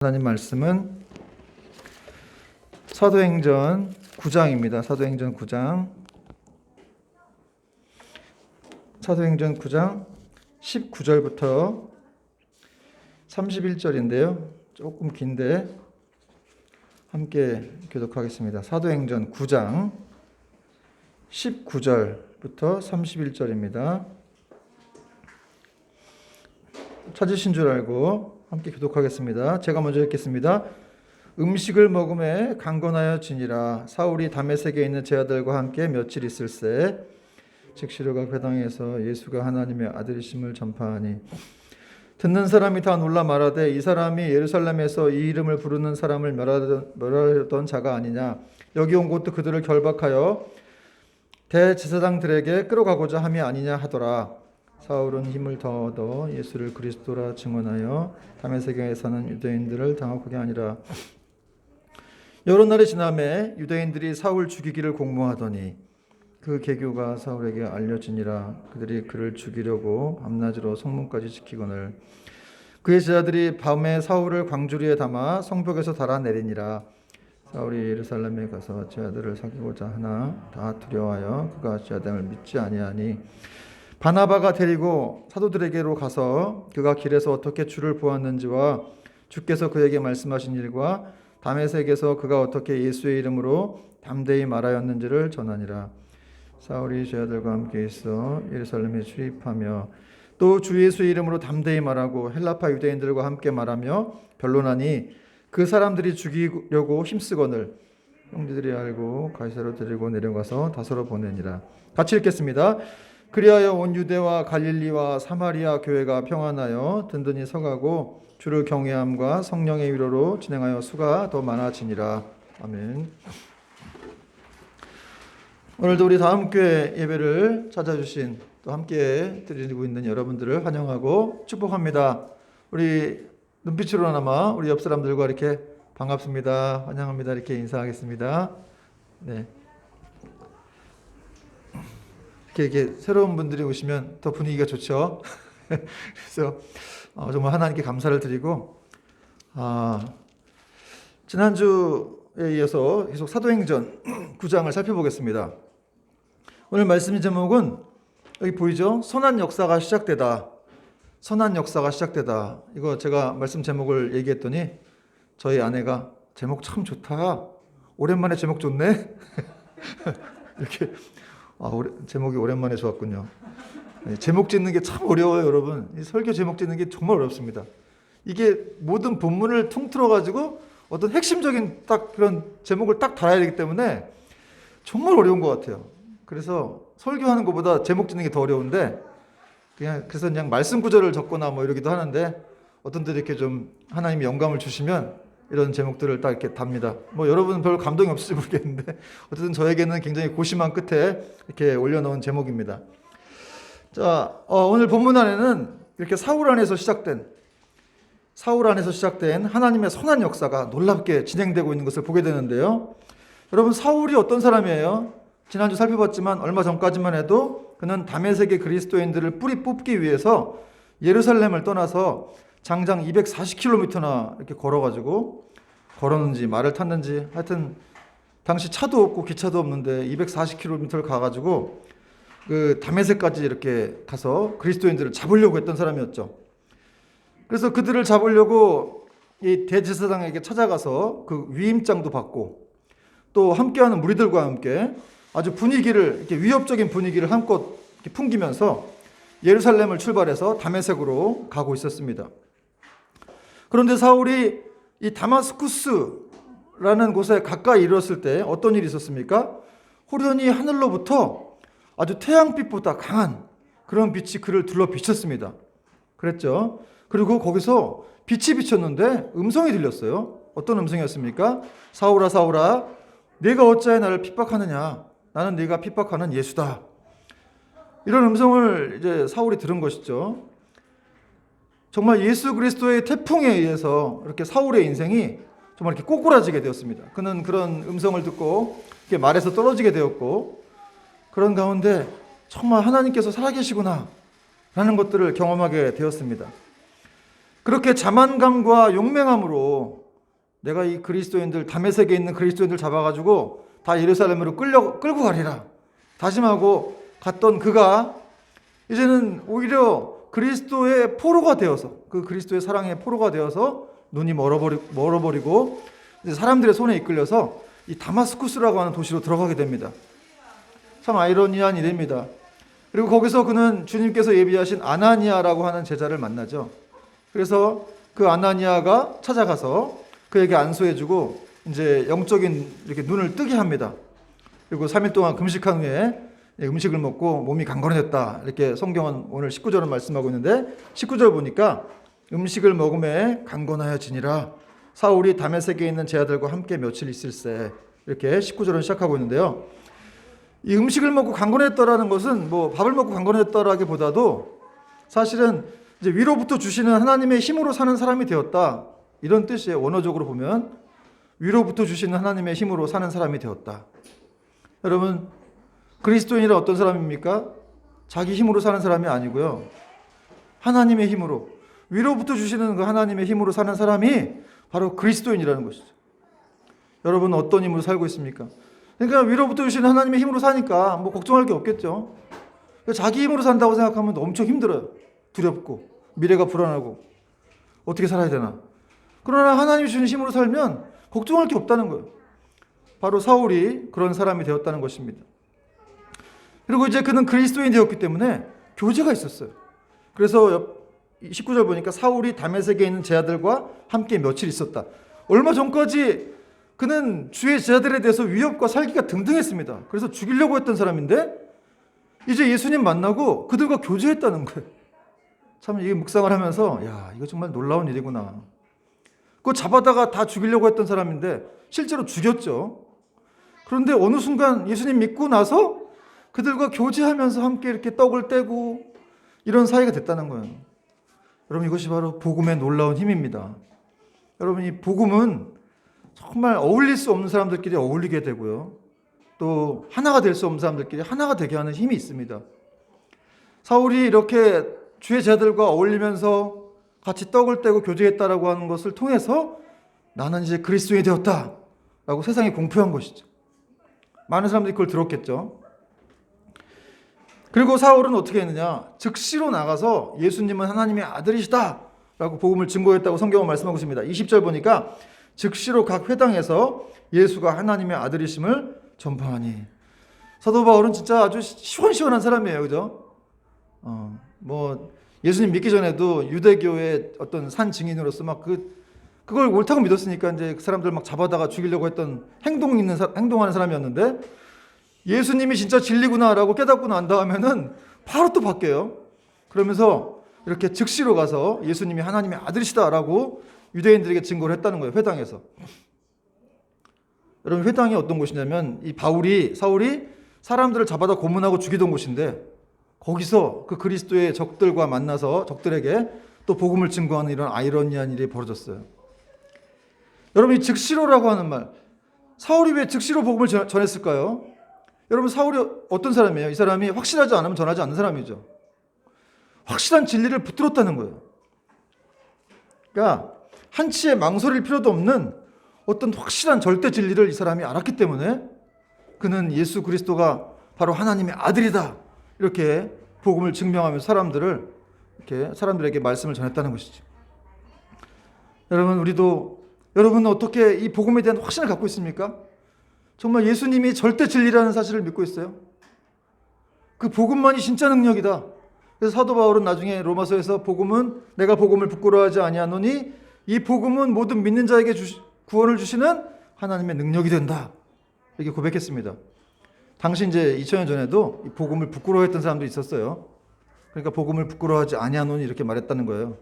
하나님 말씀은 사도행전 9장입니다. 사도행전 9장 19절부터 31절인데요. 조금 긴데 함께 교독하겠습니다. 사도행전 9장 19절부터 31절입니다. 찾으신 줄 알고 함께 교독하겠습니다. 제가 먼저 읽겠습니다. 음식을 먹음에 강건하여 지니라. 사울이 다메섹에 있는 제 아들과 함께 며칠 있을새 직시로가 회당에서 예수가 하나님의 아들이심을 전파하니 듣는 사람이 다 놀라 말하되 이 사람이 예루살렘에서 이 이름을 부르는 사람을 멸하려던 자가 아니냐. 여기 온 곳도 그들을 결박하여 대제사장들에게 끌어가고자 함이 아니냐 하더라. 사울은 힘을 더 얻어 예수를 그리스도라 증언하여 다메섹에 사는 유대인들을 당혹하게 하니라. 여러 날이 지나매 유대인들이 사울 죽이기를 공모하더니 그 계교가 사울에게 알려지니라. 그들이 그를 죽이려고 밤낮으로 성문까지 지키거늘 그의 제자들이 밤에 사울을 광주리에 담아 성벽에서 달아내리니라. 사울이 예루살렘에 가서 제자들을 사귀고자 하나 다 두려워하여 그가 제자됨을 믿지 아니하니 바나바가 데리고 사도들에게로 가서 그가 길에서 어떻게 주를 보았는지와 주께서 그에게 말씀하신 일과 다메섹에서 그가 어떻게 예수의 이름으로 담대히 말하였는지를 전하니라. 사울이 제자들과 함께 있어 예루살렘에 출입하며 또 주 예수의 이름으로 담대히 말하고 헬라파 유대인들과 함께 말하며 변론하니 그 사람들이 죽이려고 힘쓰거늘 형제들이 알고 가이사로 데리고 내려가서 다소로 보내니라. 같이 읽겠습니다. 그리하여 온 유대와 갈릴리와 사마리아 교회가 평안하여 든든히 서가고 주를 경외함과 성령의 위로로 진행하여 수가 더 많아지니라. 아멘. 오늘도 우리 다음교회 예배를 찾아주신 또 함께 드리고 있는 여러분들을 환영하고 축복합니다. 우리 눈빛으로나마 우리 옆 사람들과 이렇게 반갑습니다, 환영합니다 이렇게 인사하겠습니다. 네. 이렇게 새로운 분들이 오시면 더 분위기가 좋죠. 그래서 정말 하나님께 감사를 드리고 지난주에 이어서 계속 사도행전 9장을 살펴보겠습니다. 오늘 말씀 제목은 여기 보이죠? 선한 역사가 시작되다. 선한 역사가 시작되다. 이거 제가 말씀 제목을 얘기했더니 저희 아내가 제목 참 좋다. 오랜만에 제목 좋네. 이렇게 제목이 오랜만에 좋았군요. 제목 짓는 게 참 어려워요, 여러분. 이 설교 제목 짓는 게 정말 어렵습니다. 이게 모든 본문을 통틀어가지고 어떤 핵심적인 딱 그런 제목을 딱 달아야 되기 때문에 정말 어려운 것 같아요. 그래서 설교하는 것보다 제목 짓는 게 더 어려운데 그래서 그냥 말씀 구절을 적거나 뭐 이러기도 하는데 어떤 분들이 이렇게 좀 하나님이 영감을 주시면 이런 제목들을 딱 이렇게 답니다. 뭐 여러분은 별로 감동이 없을지 모르겠는데 어쨌든 저에게는 굉장히 고심한 끝에 이렇게 올려놓은 제목입니다. 자, 오늘 본문 안에는 이렇게 사울 안에서 시작된 하나님의 선한 역사가 놀랍게 진행되고 있는 것을 보게 되는데요. 여러분, 사울이 어떤 사람이에요? 지난주 살펴봤지만 얼마 전까지만 해도 그는 다메섹의 그리스도인들을 뿌리 뽑기 위해서 예루살렘을 떠나서 장장 240km나 이렇게 걸었는지 말을 탔는지 하여튼 당시 차도 없고 기차도 없는데 240km를 가가지고 그 다메섹까지 이렇게 가서 그리스도인들을 잡으려고 했던 사람이었죠. 그래서 그들을 잡으려고 이 대제사장에게 찾아가서 그 위임장도 받고 또 함께하는 무리들과 함께 아주 분위기를 이렇게 위협적인 분위기를 한껏 이렇게 풍기면서 예루살렘을 출발해서 다메섹으로 가고 있었습니다. 그런데 사울이 이 다마스쿠스라는 곳에 가까이 이르렀을 때 어떤 일이 있었습니까? 호련히 하늘로부터 아주 태양빛보다 강한 그런 빛이 그를 둘러 비쳤습니다. 그랬죠. 그리고 거기서 빛이 비쳤는데 음성이 들렸어요. 어떤 음성이었습니까? 사울아 사울아 네가 어찌하여 나를 핍박하느냐. 나는 네가 핍박하는 예수다. 이런 음성을 이제 사울이 들은 것이죠. 정말 예수 그리스도의 태풍에 의해서 이렇게 사울의 인생이 정말 이렇게 꼬꾸라지게 되었습니다. 그는 그런 음성을 듣고 이렇게 말에서 떨어지게 되었고 그런 가운데 정말 하나님께서 살아계시구나 라는 것들을 경험하게 되었습니다. 그렇게 자만감과 용맹함으로 내가 이 그리스도인들, 다메섹에 있는 그리스도인들 잡아가지고 다 예루살렘으로 끌고 가리라 다짐하고 갔던 그가 이제는 오히려 그리스도의 포로가 되어서, 그 그리스도의 사랑의 포로가 되어서 눈이 멀어버리고 이제 사람들의 손에 이끌려서 이 다마스쿠스라고 하는 도시로 들어가게 됩니다. 참 아이러니한 일입니다. 그리고 거기서 그는 주님께서 예비하신 아나니아라고 하는 제자를 만나죠. 그래서 그 아나니아가 찾아가서 그에게 안수해주고 이제 영적인 이렇게 눈을 뜨게 합니다. 그리고 3일 동안 금식한 후에 음식을 먹고 몸이 강건해졌다. 이렇게 성경은 오늘 19절은 말씀하고 있는데 19절 보니까 음식을 먹음에 강건하여지니라. 사울이 다메섹에 있는 제 아들과 함께 며칠 있을세. 이렇게 19절은 시작하고 있는데요. 이 음식을 먹고 강건했다라는 것은 뭐 밥을 먹고 강건했다라기보다도 사실은 이제 위로부터 주시는 하나님의 힘으로 사는 사람이 되었다. 이런 뜻이에요. 원어적으로 보면 위로부터 주시는 하나님의 힘으로 사는 사람이 되었다. 여러분, 그리스도인이란 어떤 사람입니까? 자기 힘으로 사는 사람이 아니고요. 하나님의 힘으로, 위로부터 주시는 그 하나님의 힘으로 사는 사람이 바로 그리스도인이라는 것이죠. 여러분 어떤 힘으로 살고 있습니까? 그러니까 위로부터 주시는 하나님의 힘으로 사니까 뭐 걱정할 게 없겠죠. 자기 힘으로 산다고 생각하면 엄청 힘들어요. 두렵고 미래가 불안하고 어떻게 살아야 되나. 그러나 하나님이 주시는 힘으로 살면 걱정할 게 없다는 거예요. 바로 사울이 그런 사람이 되었다는 것입니다. 그리고 이제 그는 그리스도인이 되었기 때문에 교제가 있었어요. 그래서 19절 보니까 사울이 다메섹에 있는 제 아들과 함께 며칠 있었다. 얼마 전까지 그는 주의 제자들에 대해서 위협과 살기가 등등했습니다. 그래서 죽이려고 했던 사람인데 이제 예수님 만나고 그들과 교제했다는 거예요. 참 이게 묵상을 하면서 야, 이거 정말 놀라운 일이구나. 그거 잡아다가 다 죽이려고 했던 사람인데 실제로 죽였죠. 그런데 어느 순간 예수님 믿고 나서 그들과 교제하면서 함께 이렇게 떡을 떼고 이런 사이가 됐다는 거예요. 여러분 이것이 바로 복음의 놀라운 힘입니다. 여러분 이 복음은 정말 어울릴 수 없는 사람들끼리 어울리게 되고요. 또 하나가 될 수 없는 사람들끼리 하나가 되게 하는 힘이 있습니다. 사울이 이렇게 주의 제자들과 어울리면서 같이 떡을 떼고 교제했다라고 하는 것을 통해서 나는 이제 그리스도인이 되었다라고 세상에 공표한 것이죠. 많은 사람들이 그걸 들었겠죠. 그리고 사울은 어떻게 했느냐? 즉시로 나가서 예수님은 하나님의 아들이시다 라고 복음을 증거했다고 성경은 말씀하고 있습니다. 20절 보니까 즉시로 각 회당에서 예수가 하나님의 아들이심을 전파하니. 사도 바울은 진짜 아주 시원시원한 사람이에요. 그죠? 뭐 예수님 믿기 전에도 유대교의 어떤 산 증인으로서 막 그걸 옳다고 믿었으니까 이제 그 사람들 막 잡아다가 죽이려고 했던 행동하는 사람이었는데 예수님이 진짜 진리구나라고 깨닫고 난 다음에는 바로 또 바뀌어요. 그러면서 이렇게 즉시로 가서 예수님이 하나님의 아들이시다라고 유대인들에게 증거를 했다는 거예요. 회당에서. 여러분 회당이 어떤 곳이냐면 이 사울이 사람들을 잡아다 고문하고 죽이던 곳인데 거기서 그 그리스도의 적들과 만나서 적들에게 또 복음을 증거하는 이런 아이러니한 일이 벌어졌어요. 여러분 이 즉시로라고 하는 말, 사울이 왜 즉시로 복음을 전했을까요? 여러분 사울이 어떤 사람이에요? 이 사람이 확실하지 않으면 전하지 않는 사람이죠. 확실한 진리를 붙들었다는 거예요. 그러니까 한치의 망설일 필요도 없는 어떤 확실한 절대 진리를 이 사람이 알았기 때문에 그는 예수 그리스도가 바로 하나님의 아들이다 이렇게 복음을 증명하면서 사람들에게 말씀을 전했다는 것이죠. 여러분은 어떻게 이 복음에 대한 확신을 갖고 있습니까? 정말 예수님이 절대 진리라는 사실을 믿고 있어요. 그 복음만이 진짜 능력이다. 그래서 사도 바울은 나중에 로마서에서 내가 복음을 부끄러워하지 아니하노니 이 복음은 모든 믿는 자에게 구원을 주시는 하나님의 능력이 된다. 이렇게 고백했습니다. 당시 이제 2000년 전에도 이 복음을 부끄러워했던 사람도 있었어요. 그러니까 복음을 부끄러워하지 아니하노니 이렇게 말했다는 거예요.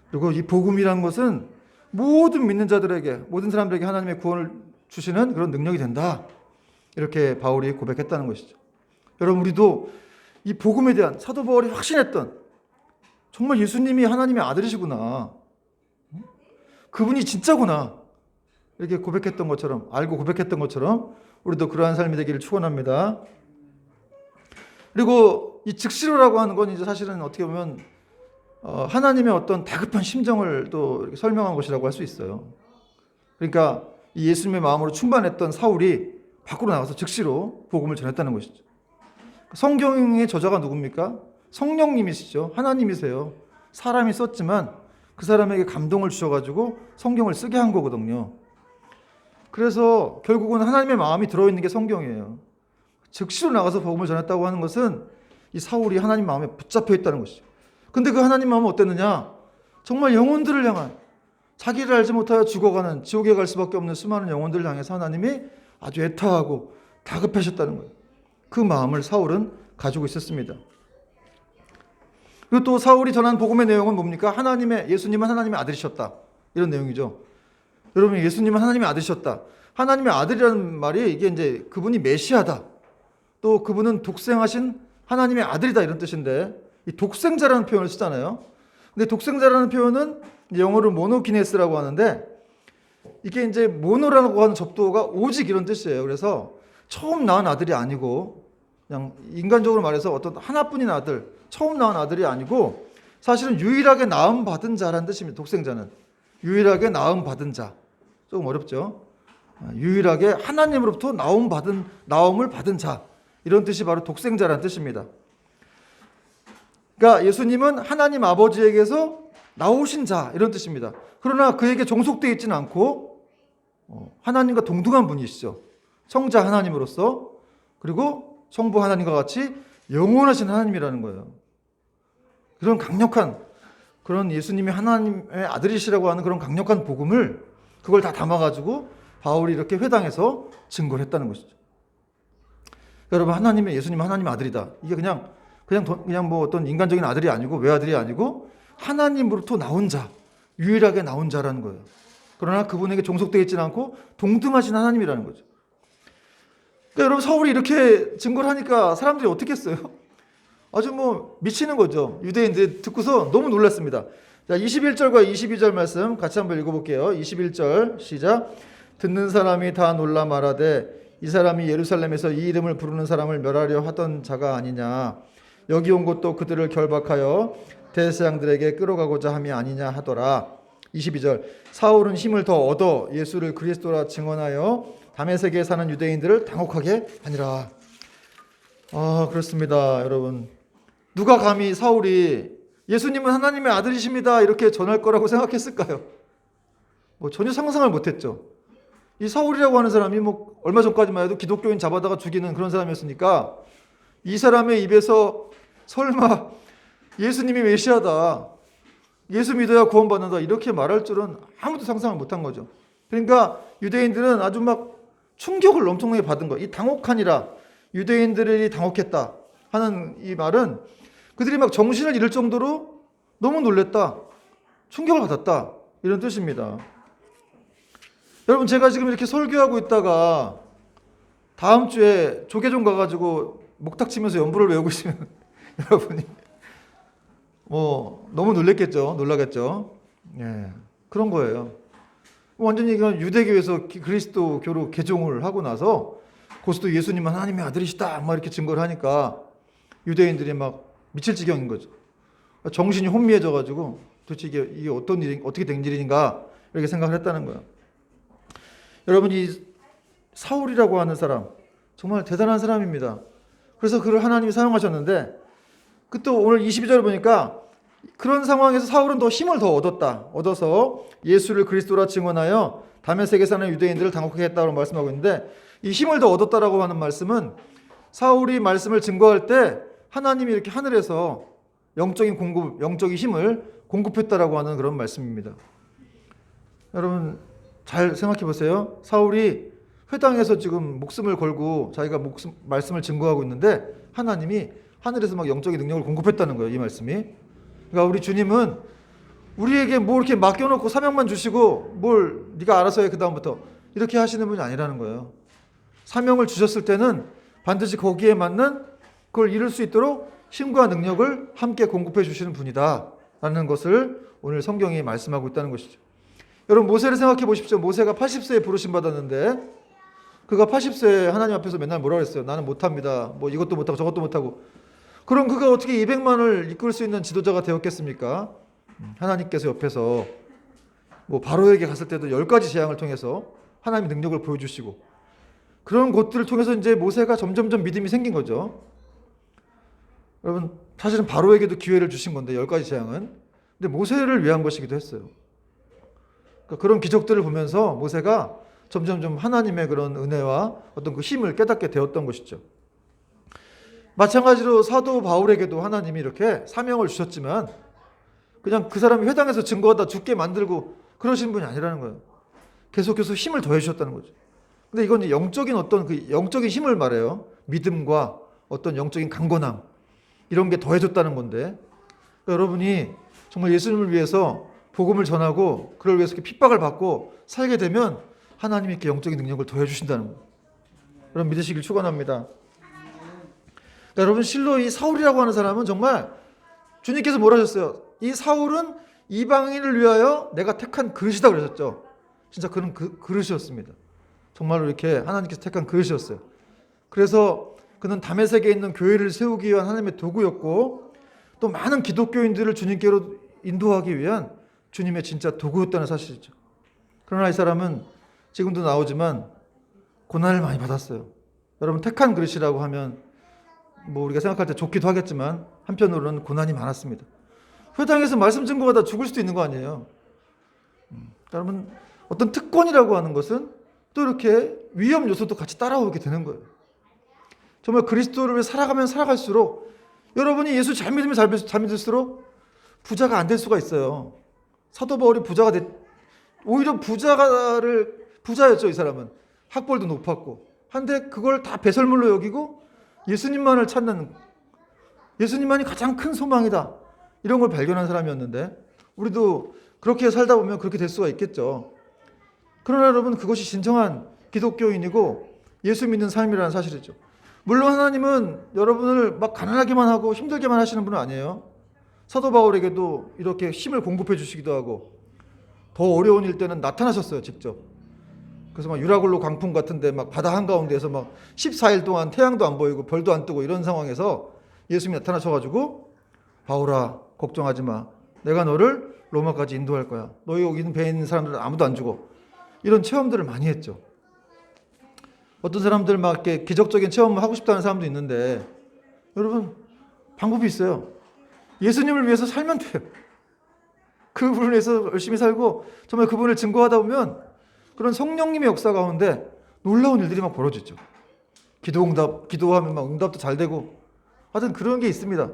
그리고 이 복음이란 것은 모든 믿는 자들에게, 모든 사람들에게 하나님의 구원을 주시는 그런 능력이 된다. 이렇게 바울이 고백했다는 것이죠. 여러분 우리도 이 복음에 대한 사도 바울이 확신했던 정말 예수님이 하나님의 아들이시구나. 그분이 진짜구나. 이렇게 고백했던 것처럼, 알고 고백했던 것처럼 우리도 그러한 삶이 되기를 축원합니다. 그리고 이 즉시로라고 하는 건 이제 사실은 어떻게 보면 하나님의 어떤 다급한 심정을 또 이렇게 설명한 것이라고 할 수 있어요. 그러니까 이 예수님의 마음으로 충만했던 사울이 밖으로 나가서 즉시로 복음을 전했다는 것이죠. 성경의 저자가 누굽니까? 성령님이시죠. 하나님이세요. 사람이 썼지만 그 사람에게 감동을 주셔가지고 성경을 쓰게 한 거거든요. 그래서 결국은 하나님의 마음이 들어있는 게 성경이에요. 즉시로 나가서 복음을 전했다고 하는 것은 이 사울이 하나님 마음에 붙잡혀 있다는 것이죠. 근데 그 하나님 마음은 어땠느냐? 정말 영혼들을 향한, 자기를 알지 못하여 죽어가는 지옥에 갈 수밖에 없는 수많은 영혼들을 향해서 하나님이 아주 애타하고 다급하셨다는 거예요. 그 마음을 사울은 가지고 있었습니다. 그리고 또 사울이 전한 복음의 내용은 뭡니까? 예수님은 하나님의 아들이셨다. 이런 내용이죠. 여러분, 예수님은 하나님의 아들이셨다. 하나님의 아들이라는 말이 이게 이제 그분이 메시아다. 또 그분은 독생하신 하나님의 아들이다. 이런 뜻인데, 이 독생자라는 표현을 쓰잖아요. 근데 독생자라는 표현은 영어로 모노기네스라고 하는데, 이게 이제 모노라고 하는 접두어가 오직 이런 뜻이에요. 그래서 처음 낳은 아들이 아니고, 그냥 인간적으로 말해서 어떤 하나뿐인 아들, 처음 낳은 아들이 아니고 사실은 유일하게 낳음 받은 자라는 뜻입니다. 독생자는 유일하게 낳음 받은 자. 조금 어렵죠? 유일하게 하나님으로부터 나옴을 받은 자. 이런 뜻이 바로 독생자라는 뜻입니다. 그러니까 예수님은 하나님 아버지에게서 나오신 자 이런 뜻입니다. 그러나 그에게 종속되어 있지는 않고 하나님과 동등한 분이시죠. 성자 하나님으로서, 그리고 성부 하나님과 같이 영원하신 하나님이라는 거예요. 그런 강력한, 그런 예수님이 하나님의 아들이시라고 하는 그런 강력한 복음을, 그걸 다 담아가지고 바울이 이렇게 회당에서 증거를 했다는 것이죠. 여러분, 예수님은 하나님의 아들이다. 이게 그냥 뭐 어떤 인간적인 아들이 아니고 외아들이 아니고 하나님으로부터 나온 자, 유일하게 나온 자라는 거예요. 그러나 그분에게 종속되어 있지는 않고 동등하신 하나님이라는 거죠. 그러니까 여러분, 사울이 이렇게 증거를 하니까 사람들이 어떻게 했어요? 아주 뭐 미치는 거죠. 유대인들이 듣고서 너무 놀랐습니다. 자, 21절과 22절 말씀 같이 한번 읽어볼게요. 21절 시작. 듣는 사람이 다 놀라 말하되 이 사람이 예루살렘에서 이 이름을 부르는 사람을 멸하려 하던 자가 아니냐. 여기 온 것도 그들을 결박하여 대제사장들에게 끌어가고자 함이 아니냐 하더라. 22절. 사울은 힘을 더 얻어 예수를 그리스도라 증언하여 다메섹에 사는 유대인들을 당혹하게 하니라. 그렇습니다. 여러분, 누가 감히 사울이 예수님은 하나님의 아들이십니다 이렇게 전할 거라고 생각했을까요? 뭐 전혀 상상을 못했죠. 이 사울이라고 하는 사람이 뭐 얼마 전까지만 해도 기독교인 잡아다가 죽이는 그런 사람이었으니까 이 사람의 입에서 설마 예수님이 메시아다, 예수 믿어야 구원받는다 이렇게 말할 줄은 아무도 상상을 못한 거죠. 그러니까 유대인들은 아주 막 충격을 엄청나게 받은 거예요. 이 당혹하니라, 유대인들이 당혹했다 하는 이 말은 그들이 막 정신을 잃을 정도로 너무 놀랬다, 충격을 받았다 이런 뜻입니다. 여러분, 제가 지금 이렇게 설교하고 있다가 다음 주에 조계종 가가지고 목탁 치면서 연부를 외우고 있으면 여러분이 뭐 너무 놀라겠죠. 예, 그런 거예요. 완전히 유대교에서 그리스도교로 개종을 하고 나서 고스도 예수님은 하나님의 아들이시다 막 이렇게 증거를 하니까 유대인들이 막 미칠 지경인 거죠. 정신이 혼미해져가지고 도대체 이게 어떤 일이, 어떻게 된 일인가 이렇게 생각을 했다는 거예요. 여러분, 이 사울이라고 하는 사람 정말 대단한 사람입니다. 그래서 그를 하나님이 사용하셨는데, 그 또 오늘 22절을 보니까 그런 상황에서 사울은 더 힘을 더 얻어서 예수를 그리스도라 증언하여 다메섹에 사는 유대인들을 당혹하게 했다고 말씀하고 있는데, 이 힘을 더 얻었다라고 하는 말씀은 사울이 말씀을 증거할 때 하나님이 이렇게 하늘에서 영적인 힘을 공급했다라고 하는 그런 말씀입니다. 여러분, 잘 생각해 보세요. 사울이 회당에서 지금 목숨을 걸고 자기가 말씀을 증거하고 있는데 하나님이 하늘에서 막 영적인 능력을 공급했다는 거예요. 이 말씀이. 그러니까 우리 주님은 우리에게 뭐 이렇게 맡겨놓고 사명만 주시고 뭘 네가 알아서 해 그 다음부터 이렇게 하시는 분이 아니라는 거예요. 사명을 주셨을 때는 반드시 거기에 맞는 그걸 이룰 수 있도록 힘과 능력을 함께 공급해 주시는 분이다 라는 것을 오늘 성경이 말씀하고 있다는 것이죠. 여러분, 모세를 생각해 보십시오. 모세가 80세에 부르심 받았는데 그가 80세에 하나님 앞에서 맨날 뭐라 그랬어요? 나는 못합니다. 뭐 이것도 못하고 저것도 못하고. 그럼 그가 어떻게 200만을 이끌 수 있는 지도자가 되었겠습니까? 하나님께서 옆에서 뭐 바로에게 갔을 때도 10가지 재앙을 통해서 하나님의 능력을 보여주시고, 그런 것들을 통해서 이제 모세가 점점점 믿음이 생긴 거죠. 여러분, 사실은 바로에게도 기회를 주신 건데 10가지 재앙은, 근데 모세를 위한 것이기도 했어요. 그러니까 그런 기적들을 보면서 모세가 점점점 하나님의 그런 은혜와 어떤 그 힘을 깨닫게 되었던 것이죠. 마찬가지로 사도 바울에게도 하나님이 이렇게 사명을 주셨지만 그냥 그 사람이 회당에서 증거하다 죽게 만들고 그러신 분이 아니라는 거예요. 계속해서 힘을 더해 주셨다는 거죠. 근데 이건 이제 영적인 어떤 그 영적인 힘을 말해요. 믿음과 어떤 영적인 강건함, 이런 게 더해졌다는 건데, 그러니까 여러분이 정말 예수님을 위해서 복음을 전하고 그걸 위해서 이렇게 핍박을 받고 살게 되면 하나님이 이렇게 영적인 능력을 더해 주신다는 거예요. 여러분 믿으시길 축원합니다. 그러니까 여러분, 실로 이 사울이라고 하는 사람은 정말 주님께서 뭐라 하셨어요? 이 사울은 이방인을 위하여 내가 택한 그릇이다 그러셨죠. 진짜 그런 그릇이었습니다. 정말로 이렇게 하나님께서 택한 그릇이었어요. 그래서 그는 다메섹에 있는 교회를 세우기 위한 하나님의 도구였고, 또 많은 기독교인들을 주님께로 인도하기 위한 주님의 진짜 도구였다는 사실이죠. 그러나 이 사람은 지금도 나오지만 고난을 많이 받았어요. 여러분, 택한 그릇이라고 하면 뭐 우리가 생각할 때 좋기도 하겠지만 한편으로는 고난이 많았습니다. 회당에서 말씀 증거하다 죽을 수도 있는 거 아니에요. 여러분, 어떤 특권이라고 하는 것은 또 이렇게 위험 요소도 같이 따라오게 되는 거예요. 정말 그리스도를 살아가면 살아갈수록, 여러분이 예수 잘 믿으면 잘 믿을수록 부자가 안 될 수가 있어요. 사도 바울이 오히려 부자였죠. 이 사람은 학벌도 높았고 한데 그걸 다 배설물로 여기고 예수님만을 찾는, 예수님만이 가장 큰 소망이다, 이런 걸 발견한 사람이었는데, 우리도 그렇게 살다 보면 그렇게 될 수가 있겠죠. 그러나 여러분, 그것이 진정한 기독교인이고 예수 믿는 삶이라는 사실이죠. 물론 하나님은 여러분을 막 가난하게만 하고 힘들게만 하시는 분은 아니에요. 사도 바울에게도 이렇게 힘을 공급해 주시기도 하고, 더 어려운 일 때는 나타나셨어요, 직접. 그래서 막 유라굴로 광풍 같은데 막 바다 한가운데에서 막 14일 동안 태양도 안 보이고 별도 안 뜨고 이런 상황에서 예수님이 나타나셔가지고, 바울아 걱정하지 마, 내가 너를 로마까지 인도할 거야, 너희 여기 있는 배에 있는 사람들은 아무도 안 죽어, 이런 체험들을 많이 했죠. 어떤 사람들 막 이렇게 기적적인 체험을 하고 싶다는 사람도 있는데, 여러분 방법이 있어요. 예수님을 위해서 살면 돼요. 그분을 위해서 열심히 살고 정말 그분을 증거하다 보면 그런 성령님의 역사 가운데 놀라운 일들이 막 벌어지죠. 기도하면 막 응답도 잘 되고, 하여튼 그런 게 있습니다.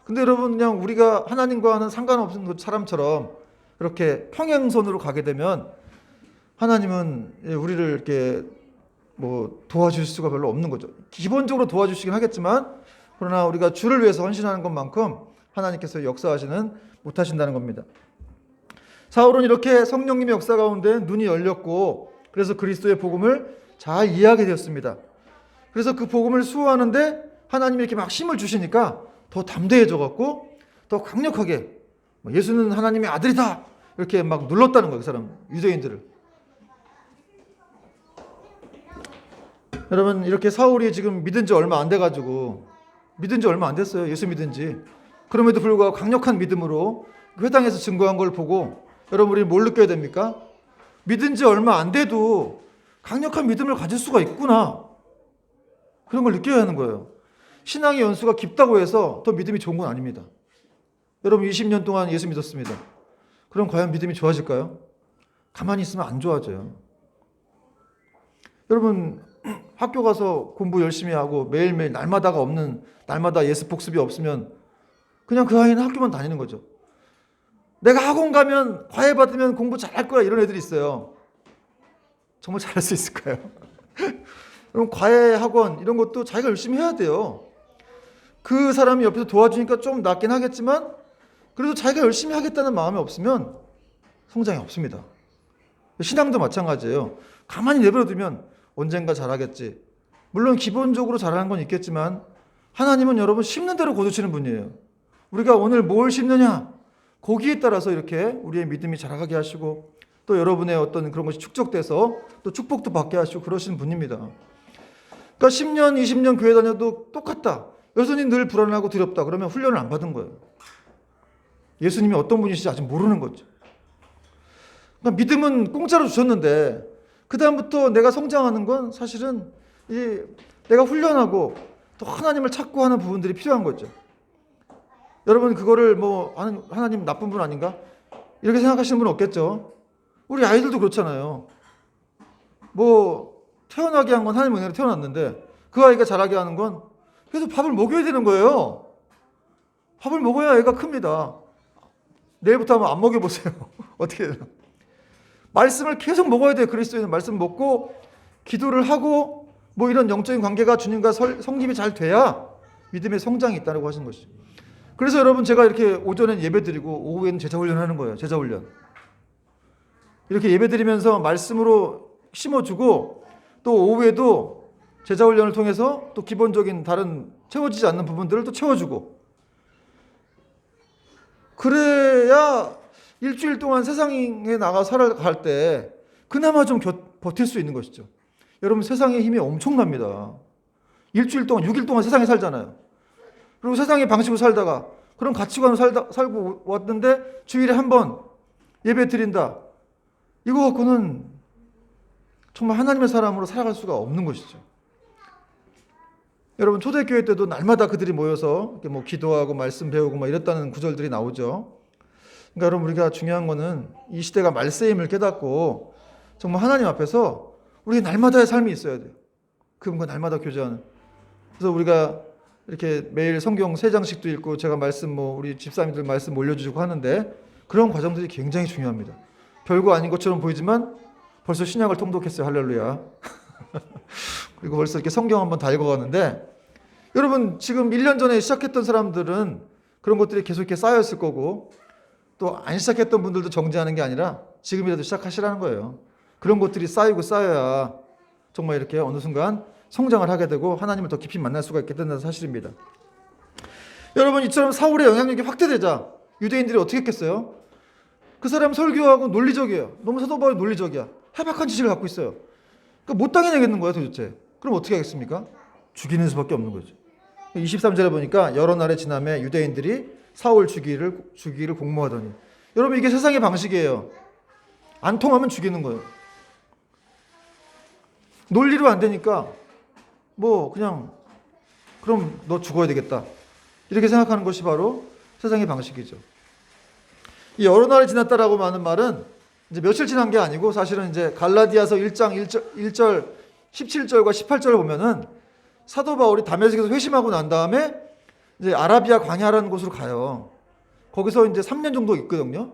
근데 여러분, 그냥 우리가 하나님과는 상관없는 사람처럼 이렇게 평행선으로 가게 되면 하나님은 우리를 이렇게 뭐 도와줄 수가 별로 없는 거죠. 기본적으로 도와주시긴 하겠지만, 그러나 우리가 주를 위해서 헌신하는 것만큼 하나님께서 역사하시는 못하신다는 겁니다. 사울은 이렇게 성령님의 역사 가운데 눈이 열렸고, 그래서 그리스도의 복음을 잘 이해하게 되었습니다. 그래서 그 복음을 수호하는데 하나님이 이렇게 막 힘을 주시니까 더 담대해져 갖고 더 강력하게 예수는 하나님의 아들이다, 이렇게 막 눌렀다는 거예요, 그 사람, 유대인들을. 여러분, 이렇게 사울이 지금 믿은 지 얼마 안 돼가지고, 믿은 지 얼마 안 됐어요, 예수 믿은 지. 그럼에도 불구하고 강력한 믿음으로 회당에서 증거한 걸 보고 여러분, 우리 뭘 느껴야 됩니까? 믿은 지 얼마 안 돼도 강력한 믿음을 가질 수가 있구나, 그런 걸 느껴야 하는 거예요. 신앙의 연수가 깊다고 해서 더 믿음이 좋은 건 아닙니다. 여러분 20년 동안 예수 믿었습니다. 그럼 과연 믿음이 좋아질까요? 가만히 있으면 안 좋아져요. 여러분, 학교 가서 공부 열심히 하고 매일매일 날마다 예습 복습이 없으면 그냥 그 아이는 학교만 다니는 거죠. 내가 학원 가면 과외 받으면 공부 잘할 거야, 이런 애들이 있어요. 정말 잘할 수 있을까요? 그럼 과외 학원 이런 것도 자기가 열심히 해야 돼요. 그 사람이 옆에서 도와주니까 좀 낫긴 하겠지만 그래도 자기가 열심히 하겠다는 마음이 없으면 성장이 없습니다. 신앙도 마찬가지예요. 가만히 내버려두면 언젠가 잘하겠지. 물론 기본적으로 잘하는 건 있겠지만 하나님은 여러분 심는 대로 거두시는 분이에요. 우리가 오늘 뭘 심느냐, 거기에 따라서 이렇게 우리의 믿음이 자라가게 하시고, 또 여러분의 어떤 그런 것이 축적돼서 또 축복도 받게 하시고 그러시는 분입니다. 그러니까 10년, 20년 교회 다녀도 똑같다. 여전히 늘 불안하고 두렵다. 그러면 훈련을 안 받은 거예요. 예수님이 어떤 분이신지 아직 모르는 거죠. 그러니까 믿음은 공짜로 주셨는데 그 다음부터 내가 성장하는 건 사실은 내가 훈련하고 또 하나님을 찾고 하는 부분들이 필요한 거죠. 여러분 그거를 뭐 하나님 나쁜 분 아닌가? 이렇게 생각하시는 분 없겠죠. 우리 아이들도 그렇잖아요. 뭐 태어나게 한 건 하나님 은혜로 태어났는데 그 아이가 자라게 하는 건 계속 밥을 먹여야 되는 거예요. 밥을 먹어야 애가 큽니다. 내일부터 한번 안 먹여보세요. 어떻게 되나. 말씀을 계속 먹어야 돼요. 그리스도인은 말씀 먹고 기도를 하고 뭐 이런 영적인 관계가 주님과 성립이 잘 돼야 믿음의 성장이 있다고 하신 것이죠. 그래서 여러분 제가 이렇게 오전엔 예배 드리고 오후에는 제자훈련 하는 거예요. 제자훈련. 이렇게 예배 드리면서 말씀으로 심어주고 또 오후에도 제자훈련을 통해서 또 기본적인 다른 채워지지 않는 부분들을 또 채워주고 그래야 일주일 동안 세상에 나가 살아갈 때 그나마 좀 버틸 수 있는 것이죠. 여러분 세상의 힘이 엄청납니다. 일주일 동안 6일 동안 세상에 살잖아요. 그리고 세상의 방식으로 살다가 그런 가치관으로 살고 왔는데 주일에 한 번 예배 드린다. 이거 갖고는 정말 하나님의 사람으로 살아갈 수가 없는 것이죠. 여러분 초대교회 때도 날마다 그들이 모여서 이렇게 뭐 기도하고 말씀 배우고 막 이랬다는 구절들이 나오죠. 그러니까 여러분 우리가 중요한 거는 이 시대가 말세임을 깨닫고 정말 하나님 앞에서 우리 날마다의 삶이 있어야 돼요. 그분과 날마다 교제하는. 그래서 우리가 이렇게 매일 성경 3장씩도 읽고 제가 말씀 우리 집사님들 말씀 올려주시고 하는데 그런 과정들이 굉장히 중요합니다. 별거 아닌 것처럼 보이지만 벌써 신약을 통독했어요. 할렐루야. 그리고 벌써 이렇게 성경 한번 다 읽어가는데 여러분 지금 1년 전에 시작했던 사람들은 그런 것들이 계속 이렇게 쌓여있을 거고 또 안 시작했던 분들도 정지하는 게 아니라 지금이라도 시작하시라는 거예요. 그런 것들이 쌓이고 쌓여야 정말 이렇게 어느 순간 성장을 하게 되고 하나님을 더 깊이 만날 수가 있게 된다는 사실입니다. 여러분 이처럼 사울의 영향력이 확대되자 유대인들이 어떻게 했겠어요? 그 사람 설교하고 논리적이에요. 너무 사도 바울이 논리적이야. 해박한 지식을 갖고 있어요. 그러니까 못 당해내겠는 거예요 도대체. 그럼 어떻게 하겠습니까? 죽이는 수밖에 없는 거죠. 23절에 보니까 여러 날의 지남에 유대인들이 사울 죽이기를 공모하더니 여러분 이게 세상의 방식이에요. 안 통하면 죽이는 거예요. 논리로 안 되니까 뭐 그냥 그럼 너 죽어야 되겠다. 이렇게 생각하는 것이 바로 세상의 방식이죠. 이 여러 날이 지났다라고 하는 말은 이제 며칠 지난 게 아니고 사실은 이제 갈라디아서 1장 1절 17절과 18절을 보면은 사도 바울이 다메섹에서 회심하고 난 다음에 이제 아라비아 광야라는 곳으로 가요. 거기서 이제 3년 정도 있거든요.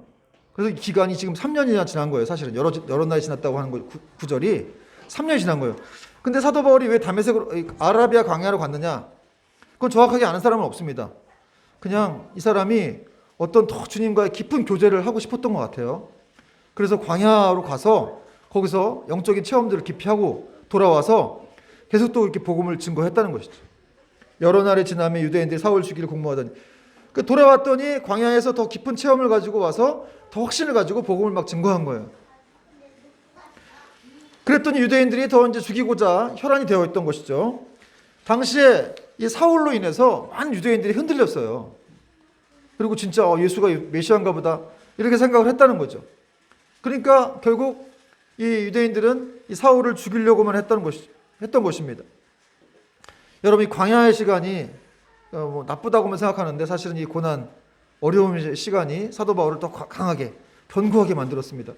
그래서 이 기간이 지금 3년이나 지난 거예요. 사실은 여러 날이 지났다고 하는 구절이 3년이 지난 거예요. 근데 사도 바울이 왜 다메섹으로 아라비아 광야로 갔느냐? 그건 정확하게 아는 사람은 없습니다. 그냥 이 사람이 어떤 더 주님과의 깊은 교제를 하고 싶었던 것 같아요. 그래서 광야로 가서 거기서 영적인 체험들을 깊이 하고 돌아와서 계속 또 이렇게 복음을 증거했다는 것이죠. 여러 날이 지나면 유대인들이 사울 죽이기를 공모하더니 돌아왔더니 광야에서 더 깊은 체험을 가지고 와서 더 확신을 가지고 복음을 막 증거한 거예요. 그랬더니 유대인들이 더 이제 죽이고자 혈안이 되어 있던 것이죠. 당시에 이 사울로 인해서 많은 유대인들이 흔들렸어요. 그리고 진짜 예수가 메시아인가 보다 이렇게 생각을 했다는 거죠. 그러니까 결국 이 유대인들은 이 사울을 죽이려고만 했던 것입니다. 여러분 이 광야의 시간이 나쁘다고만 생각하는데 사실은 이 고난, 어려움의 시간이 사도 바울을 더 강하게, 견고하게 만들었습니다.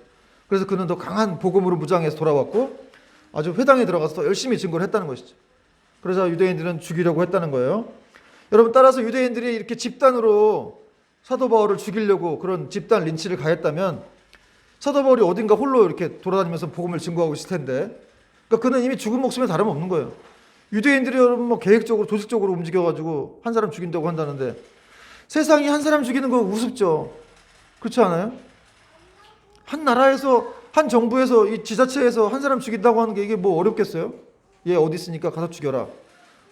그래서 그는 더 강한 복음으로 무장해서 돌아왔고 아주 회당에 들어가서 더 열심히 증거를 했다는 것이죠. 그래서 유대인들은 죽이려고 했다는 거예요. 여러분 따라서 유대인들이 이렇게 집단으로 사도 바울을 죽이려고 그런 집단 린치를 가했다면 사도 바울이 어딘가 홀로 이렇게 돌아다니면서 복음을 증거하고 있을 텐데 그러니까 그는 이미 죽은 목숨에 다름없는 거예요. 유대인들이 여러분 계획적으로 조직적으로 움직여가지고 한 사람 죽인다고 한다는데 세상이 한 사람 죽이는 거 우습죠. 그렇지 않아요? 한 나라에서 한 정부에서 이 지자체에서 한 사람 죽인다고 하는 게 이게 뭐 어렵겠어요? 얘 어디 있으니까 가서 죽여라.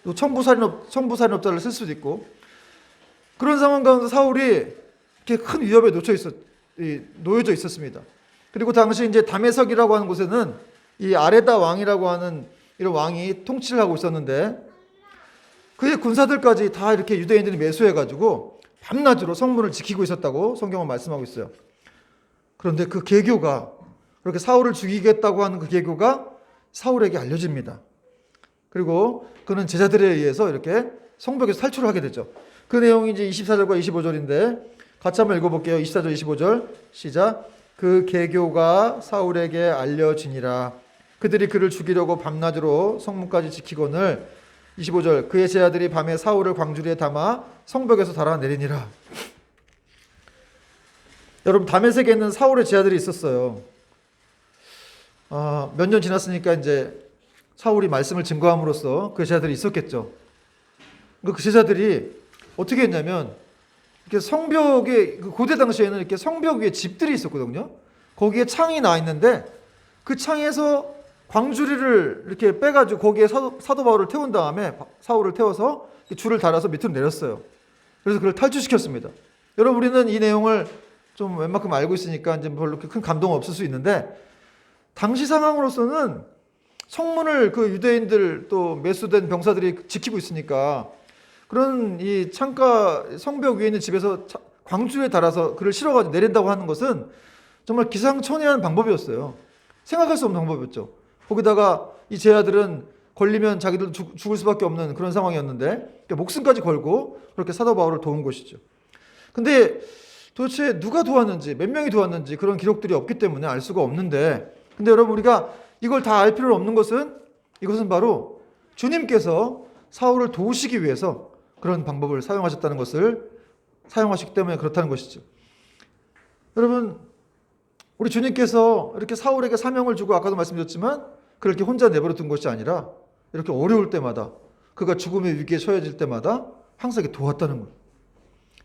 또 청부살인업자를 쓸 수도 있고 그런 상황 가운데 사울이 이렇게 큰 위협에 놓여져 있었습니다. 그리고 당시 이제 다메섹이라고 하는 곳에는 이 아레다 왕이라고 하는 이런 왕이 통치를 하고 있었는데 그의 군사들까지 다 이렇게 유대인들이 매수해가지고 밤낮으로 성문을 지키고 있었다고 성경은 말씀하고 있어요. 그런데 그 계교가, 그렇게 사울을 죽이겠다고 하는 그 계교가 사울에게 알려집니다. 그리고 그는 제자들에 의해서 이렇게 성벽에서 탈출을 하게 되죠. 그 내용이 이제 24절과 25절인데 같이 한번 읽어볼게요. 24절 25절 시작. 그 계교가 사울에게 알려지니라. 그들이 그를 죽이려고 밤낮으로 성문까지 지키거늘 25절 그의 제자들이 밤에 사울을 광주리에 담아 성벽에서 달아내리니라. 여러분, 다메섹에 있는 사울의 제자들이 있었어요. 몇 년 지났으니까 이제 사울이 말씀을 증거함으로써 그 제자들이 있었겠죠. 그 제자들이 어떻게 했냐면 이렇게 성벽에, 그 고대 당시에는 이렇게 성벽 위에 집들이 있었거든요. 거기에 창이 나 있는데 그 창에서 광주리를 이렇게 빼가지고 거기에 사도 바울을 태운 다음에 사울을 태워서 줄을 달아서 밑으로 내렸어요. 그래서 그걸 탈주시켰습니다. 여러분, 우리는 이 내용을 좀 웬만큼 알고 있으니까 이제 별로 큰 감동 없을 수 있는데 당시 상황으로서는 성문을 그 유대인들 또 매수된 병사들이 지키고 있으니까 그런 이 창가 성벽 위에 있는 집에서 광주에 달아서 그를 실어가지고 내린다고 하는 것은 정말 기상천외한 방법이었어요. 생각할 수 없는 방법이었죠. 거기다가 이 제자들은 걸리면 자기들 죽을 수밖에 없는 그런 상황이었는데 목숨까지 걸고 그렇게 사도 바울을 도운 것이죠. 근데 도대체 누가 도왔는지, 몇 명이 도왔는지 그런 기록들이 없기 때문에 알 수가 없는데, 근데 여러분, 우리가 이걸 다 알 필요는 없는 것은, 이것은 바로 주님께서 사울을 도우시기 위해서 그런 방법을 사용하셨다는 것을, 사용하셨기 때문에 그렇다는 것이죠. 여러분, 우리 주님께서 이렇게 사울에게 사명을 주고 아까도 말씀드렸지만 그렇게 혼자 내버려 둔 것이 아니라 이렇게 어려울 때마다, 그가 죽음의 위기에 처해질 때마다 항상 이렇게 도왔다는 거예요.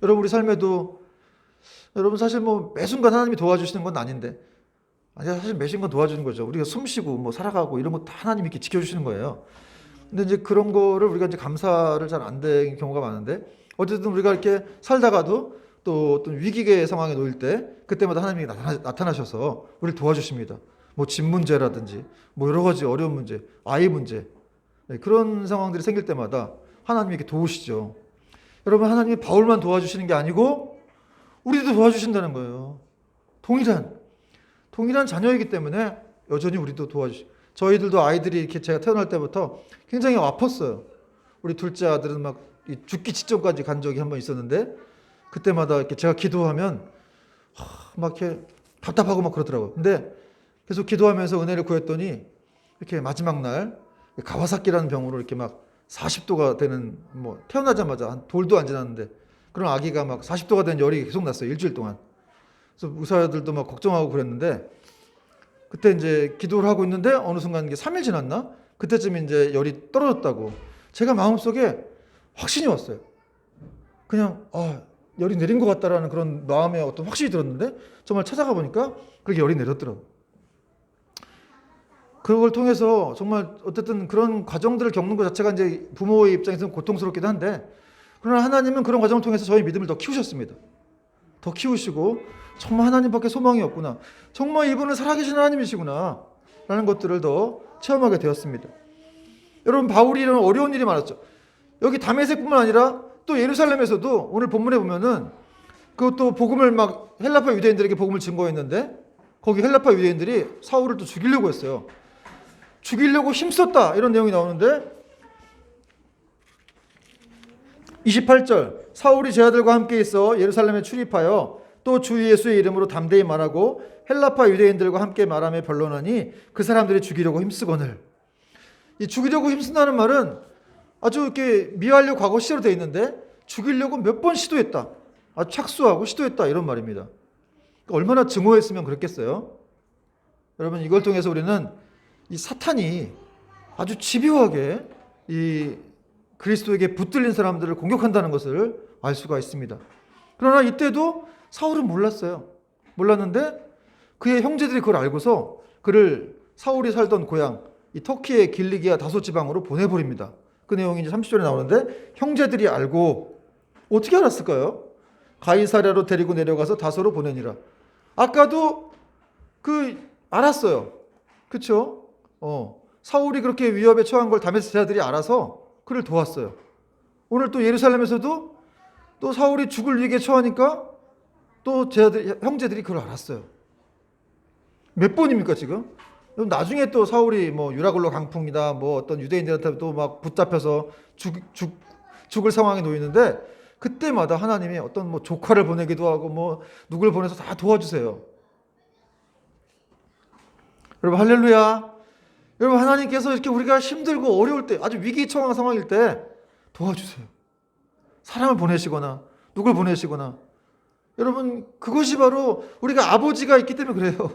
여러분, 우리 삶에도 여러분, 사실 뭐 매 순간 하나님이 도와주시는 건 아닌데, 아니, 사실 매 순간 도와주는 거죠. 우리가 숨 쉬고 뭐 살아가고 이런 거 다 하나님이 이렇게 지켜주시는 거예요. 근데 이제 그런 거를 우리가 이제 감사를 잘 안 되는 경우가 많은데, 어쨌든 우리가 이렇게 살다가도 또 어떤 위기의 상황에 놓일 때 그때마다 하나님이 나타나셔서 우리를 도와주십니다. 뭐 집 문제라든지 뭐 여러 가지 어려운 문제, 아이 문제, 그런 상황들이 생길 때마다 하나님이 이렇게 도우시죠. 여러분, 하나님이 바울만 도와주시는 게 아니고 우리도 도와주신다는 거예요. 동일한 자녀이기 때문에 여전히 우리도 도와주시고, 저희들도 아이들이 이렇게 제가 태어날 때부터 굉장히 아팠어요. 우리 둘째 아들은 막 죽기 직전까지 간 적이 한 번 있었는데 그때마다 이렇게 제가 기도하면 막 이렇게 답답하고 막 그러더라고요. 근데 계속 기도하면서 은혜를 구했더니 이렇게 마지막 날 가와사키라는 병으로 이렇게 막 40도가 되는, 뭐 태어나자마자 한 돌도 안 지났는데 그런 아기가 막 40도가 된 열이 계속 났어요. 일주일 동안. 그래서 의사들도 막 걱정하고 그랬는데 그때 이제 기도를 하고 있는데 어느 순간 이게 3일 지났나? 그때쯤 이제 열이 떨어졌다고. 제가 마음속에 확신이 왔어요. 그냥 열이 내린 것 같다라는 그런 마음의 어떤 확신이 들었는데 정말 찾아가 보니까 그렇게 열이 내렸더라고요. 그걸 통해서 정말 어쨌든 그런 과정들을 겪는 것 자체가 이제 부모의 입장에서는 고통스럽기도 한데, 그러나 하나님은 그런 과정을 통해서 저희 믿음을 더 키우셨습니다. 더 키우시고 정말 하나님밖에 소망이 없구나, 정말 이분은 살아계신 하나님이시구나 라는 것들을 더 체험하게 되었습니다. 여러분, 바울이 이런 어려운 일이 많았죠. 여기 다메섹뿐만 아니라 또 예루살렘에서도 오늘 본문에 보면은 그것도 복음을 막 헬라파 유대인들에게 복음을 증거했는데 거기 헬라파 유대인들이 사울을 또 죽이려고 했어요. 죽이려고 힘썼다 이런 내용이 나오는데 28절 사울이 제자들과 함께 있어 예루살렘에 출입하여 또 주 예수의 이름으로 담대히 말하고 헬라파 유대인들과 함께 말하며 변론하니 그 사람들이 죽이려고 힘쓰거늘. 이 죽이려고 힘쓴다는 말은 아주 이렇게 미완료 과거 시제로 되어 있는데 죽이려고 몇 번 시도했다, 아주 착수하고 시도했다 이런 말입니다. 얼마나 증오했으면 그랬겠어요. 여러분, 이걸 통해서 우리는 이 사탄이 아주 집요하게 이 그리스도에게 붙들린 사람들을 공격한다는 것을 알 수가 있습니다. 그러나 이때도 사울은 몰랐어요. 몰랐는데 그의 형제들이 그걸 알고서 그를 사울이 살던 고향 이 터키의 길리기아 다소 지방으로 보내버립니다. 그 내용이 이제 30절에 나오는데 형제들이 알고 어떻게 알았을까요? 가이사랴로 데리고 내려가서 다소로 보내니라. 아까도 알았어요. 그렇죠? 사울이 그렇게 위협에 처한 걸 다메섹 제자들이 알아서 그를 도왔어요. 오늘 또 예루살렘에서도 또 사울이 죽을 위기에 처하니까 또 제 형제들이 그걸 알았어요. 몇 번입니까 지금? 나중에 또 사울이 뭐 유라굴로 강풍이다 뭐 어떤 유대인들한테 또 막 붙잡혀서 죽을 상황에 놓이는데 그때마다 하나님이 어떤 뭐 조카를 보내기도 하고 뭐 누굴 보내서 다 도와주세요. 여러분 할렐루야. 여러분 하나님께서 이렇게 우리가 힘들고 어려울 때 아주 위기처한 상황일 때 도와주세요. 사람을 보내시거나 누굴 보내시거나. 여러분 그것이 바로 우리가 아버지가 있기 때문에 그래요.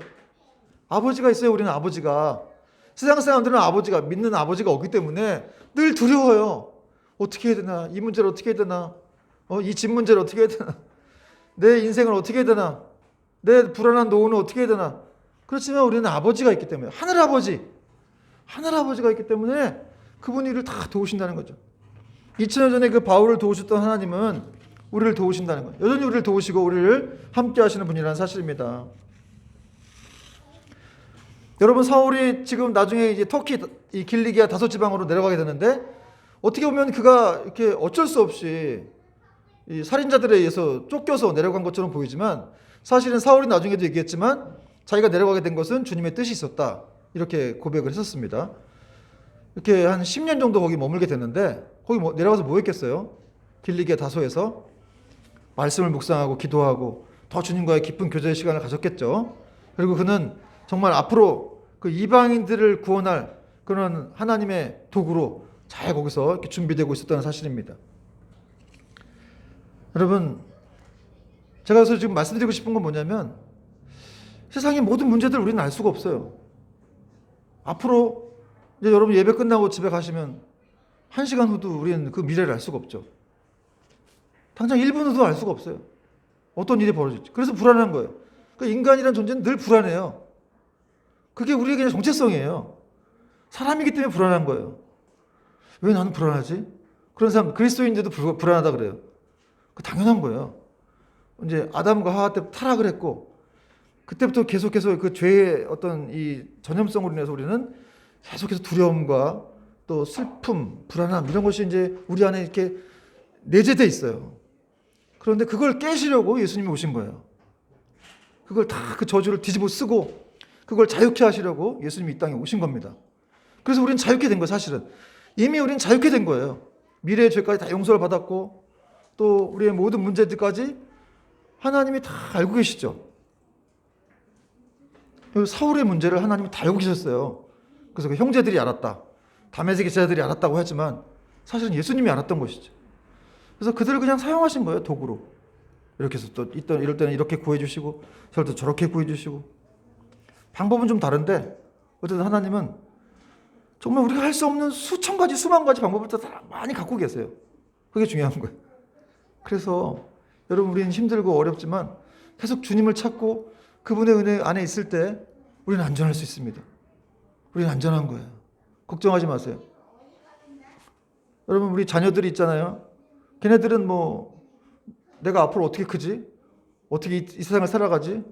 아버지가 있어요. 우리는 아버지가. 세상 사람들은 아버지가 믿는 아버지가 없기 때문에 늘 두려워요. 어떻게 해야 되나? 이 문제를 어떻게 해야 되나? 이 집 문제를 어떻게 해야 되나? 내 인생을 어떻게 해야 되나? 내 불안한 노후는 어떻게 해야 되나? 그렇지만 우리는 아버지가 있기 때문에 하늘아버지가 있기 때문에 그분이 우리를 다 도우신다는 거죠. 2000년 전에 그 바울을 도우셨던 하나님은 우리를 도우신다는 거예요. 여전히 우리를 도우시고 우리를 함께 하시는 분이라는 사실입니다. 여러분 사울이 지금 나중에 이제 터키 이 길리기아 다섯 지방으로 내려가게 되는데 어떻게 보면 그가 이렇게 어쩔 수 없이 이 살인자들에 의해서 쫓겨서 내려간 것처럼 보이지만 사실은 사울이 나중에도 얘기했지만 자기가 내려가게 된 것은 주님의 뜻이 있었다. 이렇게 고백을 했었습니다. 이렇게 한 10년 정도 거기 머물게 됐는데 거기 내려가서 뭐 했겠어요? 길리기아 다소에서 말씀을 묵상하고 기도하고 더 주님과의 깊은 교제의 시간을 가졌겠죠. 그리고 그는 정말 앞으로 그 이방인들을 구원할 그런 하나님의 도구로 잘 거기서 이렇게 준비되고 있었다는 사실입니다. 여러분, 제가 그래서 지금 말씀드리고 싶은 건 뭐냐면 세상의 모든 문제들 우리는 알 수가 없어요. 앞으로 이제 여러분 예배 끝나고 집에 가시면 1시간 후도 우리는 그 미래를 알 수가 없죠. 당장 1분 후도 알 수가 없어요. 어떤 일이 벌어질지. 그래서 불안한 거예요. 그러니까 인간이라는 존재는 늘 불안해요. 그게 우리의 그냥 정체성이에요. 사람이기 때문에 불안한 거예요. 왜 나는 불안하지? 그런 사람 그리스도인인데도 불안하다 그래요. 그 당연한 거예요. 이제 아담과 하와 때 타락을 했고 그때부터 계속해서 그 죄의 어떤 이 전염성으로 인해서 우리는 계속해서 두려움과 또 슬픔, 불안함 이런 것이 이제 우리 안에 이렇게 내재돼 있어요. 그런데 그걸 깨시려고 예수님이 오신 거예요. 그걸 다 그 저주를 뒤집어 쓰고 그걸 자유케 하시려고 예수님이 이 땅에 오신 겁니다. 그래서 우리는 자유케 된 거예요, 사실은. 이미 우리는 자유케 된 거예요. 미래의 죄까지 다 용서를 받았고 또 우리의 모든 문제들까지 하나님이 다 알고 계시죠. 사울의 문제를 하나님이 다 알고 계셨어요. 그래서 그 형제들이 알았다. 다메섹의 제자들이 알았다고 하지만 사실은 예수님이 알았던 것이죠. 그래서 그들을 그냥 사용하신 거예요, 도구로. 이렇게 해서 또 이럴 때는 이렇게 구해주시고 저럴 때 저렇게 구해주시고 방법은 좀 다른데 어쨌든 하나님은 정말 우리가 할 수 없는 수천 가지 수만 가지 방법을 다 많이 갖고 계세요. 그게 중요한 거예요. 그래서 여러분 우리는 힘들고 어렵지만 계속 주님을 찾고 그분의 은혜 안에 있을 때 우리는 안전할 수 있습니다. 우리는 안전한 거예요. 걱정하지 마세요. 여러분 우리 자녀들이 있잖아요. 걔네들은 뭐 내가 앞으로 어떻게 크지? 어떻게 이 세상을 살아가지?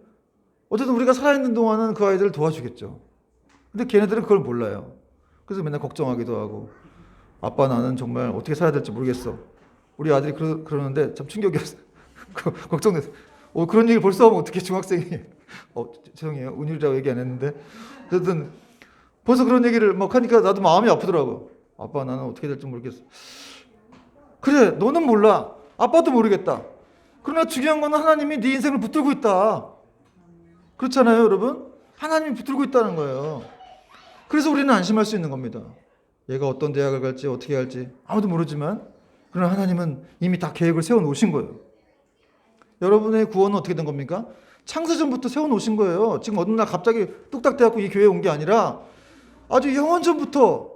어쨌든 우리가 살아있는 동안은 그 아이들을 도와주겠죠. 근데 걔네들은 그걸 몰라요. 그래서 맨날 걱정하기도 하고 아빠 나는 정말 어떻게 살아야 될지 모르겠어. 우리 아들이 그러는데 참 충격이었어요. 걱정돼서 그런 얘기 벌써 하면 어떻게 중학생이 죄송해요. 운율이라고 얘기 안 했는데 어쨌든 벌써 그런 얘기를 막 하니까 나도 마음이 아프더라고. 아빠 나는 어떻게 될지 모르겠어. 그래 너는 몰라. 아빠도 모르겠다. 그러나 중요한 건 하나님이 네 인생을 붙들고 있다. 그렇잖아요 여러분. 하나님이 붙들고 있다는 거예요. 그래서 우리는 안심할 수 있는 겁니다. 얘가 어떤 대학을 갈지 어떻게 할지 아무도 모르지만 그러나 하나님은 이미 다 계획을 세워놓으신 거예요. 여러분의 구원은 어떻게 된 겁니까? 창세전부터 세워놓으신 거예요. 지금 어느 날 갑자기 뚝딱 돼갖고 이 교회에 온 게 아니라 아주 영원전부터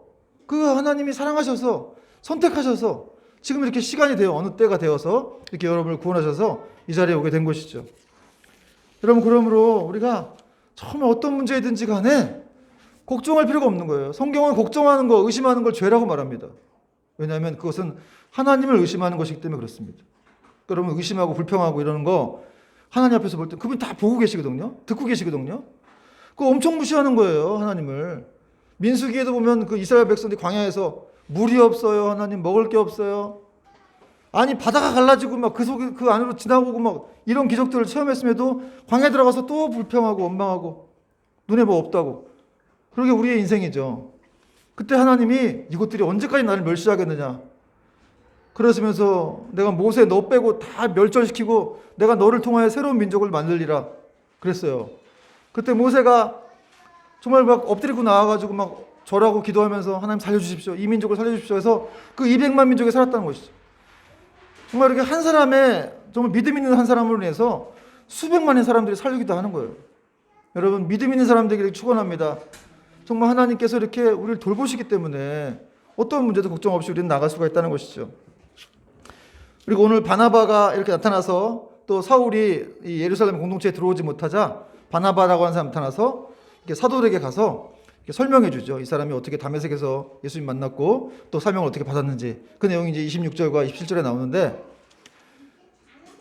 그 하나님이 사랑하셔서 선택하셔서 지금 이렇게 시간이 되어 어느 때가 되어서 이렇게 여러분을 구원하셔서 이 자리에 오게 된 것이죠. 여러분 그러므로 우리가 처음에 어떤 문제이든지 간에 걱정할 필요가 없는 거예요. 성경은 걱정하는 거, 의심하는 걸 죄라고 말합니다. 왜냐하면 그것은 하나님을 의심하는 것이기 때문에 그렇습니다. 여러분 의심하고 불평하고 이러는 거 하나님 앞에서 볼 때 그분이 다 보고 계시거든요. 듣고 계시거든요. 그거 엄청 무시하는 거예요. 하나님을. 민수기에도 보면 그 이스라엘 백성들이 광야에서 물이 없어요. 하나님 먹을 게 없어요. 아니 바다가 갈라지고 막 그 속에 그 안으로 지나고 막 이런 기적들을 체험했음에도 광야에 들어가서 또 불평하고 원망하고 눈에 뭐 없다고. 그러게 우리의 인생이죠. 그때 하나님이 이것들이 언제까지 나를 멸시하겠느냐. 그러시면서 내가 모세 너 빼고 다 멸절시키고 내가 너를 통하여 새로운 민족을 만들리라 그랬어요. 그때 모세가 정말 막 엎드리고 나와가지고 막 절하고 기도하면서 하나님 살려주십시오. 이 민족을 살려주십시오 해서 그 200만 민족이 살았다는 것이죠. 정말 이렇게 한 사람의 정말 믿음 있는 한 사람으로 인해서 수백만의 사람들이 살리기도 하는 거예요. 여러분 믿음 있는 사람들에게 축원합니다. 정말 하나님께서 이렇게 우리를 돌보시기 때문에 어떤 문제도 걱정 없이 우리는 나갈 수가 있다는 것이죠. 그리고 오늘 바나바가 이렇게 나타나서 또 사울이 이 예루살렘 공동체에 들어오지 못하자 바나바라고 하는 사람 나타나서 이렇게 사도들에게 가서 이렇게 설명해 주죠. 이 사람이 어떻게 다메섹에서 예수님 만났고 또 사명을 어떻게 받았는지 그 내용이 이제 26절과 27절에 나오는데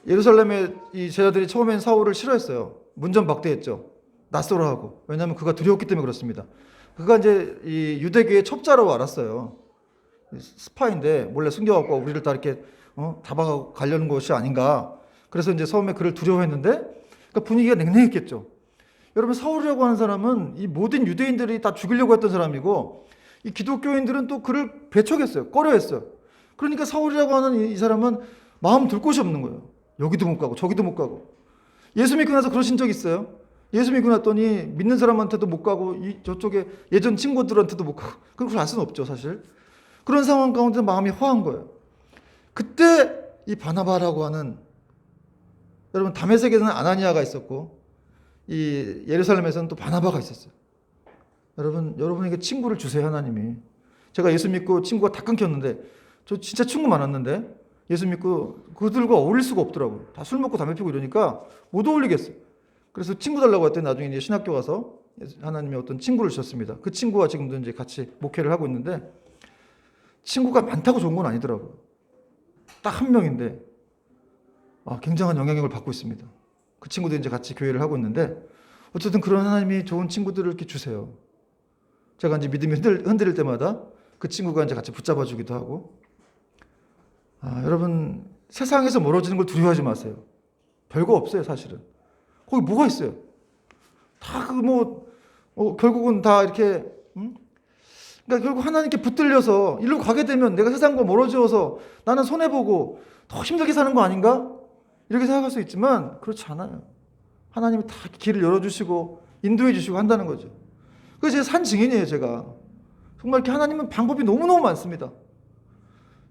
예루살렘의 이 제자들이 처음엔 사울을 싫어했어요. 문전박대했죠. 낯설어하고. 왜냐하면 그가 두려웠기 때문에 그렇습니다. 그가 이제 이 유대교의 첩자로 알았어요. 스파인데 몰래 숨겨갖고 우리를 다 이렇게 잡아가고 가려는 것이 아닌가. 그래서 이제 처음에 그를 두려워했는데 그러니까 분위기가 냉랭했겠죠. 여러분 사울이라고 하는 사람은 이 모든 유대인들이 다 죽이려고 했던 사람이고 이 기독교인들은 또 그를 배척했어요. 꺼려했어요. 그러니까 사울이라고 하는 이 사람은 마음 둘 곳이 없는 거예요. 여기도 못 가고 저기도 못 가고. 예수 믿고 나서 그러신 적 있어요? 예수 믿고 났더니 믿는 사람한테도 못 가고 저쪽에 예전 친구들한테도 못 가고 그걸 알 수는 없죠 사실. 그런 상황 가운데 마음이 허한 거예요. 그때 이 바나바라고 하는 여러분 다메섹에는 아나니아가 있었고 이 예루살렘에서는 또 바나바가 있었어요. 여러분에게 친구를 주세요 하나님이. 제가 예수 믿고 친구가 다 끊겼는데 저 진짜 친구 많았는데 예수 믿고 그들과 어울릴 수가 없더라고요. 다 술 먹고 담배 피고 이러니까 못 어울리겠어요. 그래서 친구 달라고 했더니 나중에 이제 신학교 가서 하나님이 어떤 친구를 주셨습니다. 그 친구와 지금도 이제 같이 목회를 하고 있는데 친구가 많다고 좋은 건 아니더라고요. 딱 한 명인데 굉장한 영향력을 받고 있습니다. 그 친구도 이제 같이 교회를 하고 있는데 어쨌든 그런 하나님이 좋은 친구들을 이렇게 주세요. 제가 이제 믿음이 흔들릴 때마다 그 친구가 이제 같이 붙잡아 주기도 하고. 여러분 세상에서 멀어지는 걸 두려워하지 마세요. 별거 없어요 사실은. 거기 뭐가 있어요? 다 결국은 다 이렇게 그러니까 결국 하나님께 붙들려서 일로 가게 되면 내가 세상과 멀어져서 나는 손해보고 더 힘들게 사는 거 아닌가? 이렇게 생각할 수 있지만 그렇지 않아요. 하나님이 다 길을 열어주시고 인도해 주시고 한다는 거죠. 그래서 제가 산 증인이에요 제가. 정말 이렇게 하나님은 방법이 너무너무 많습니다.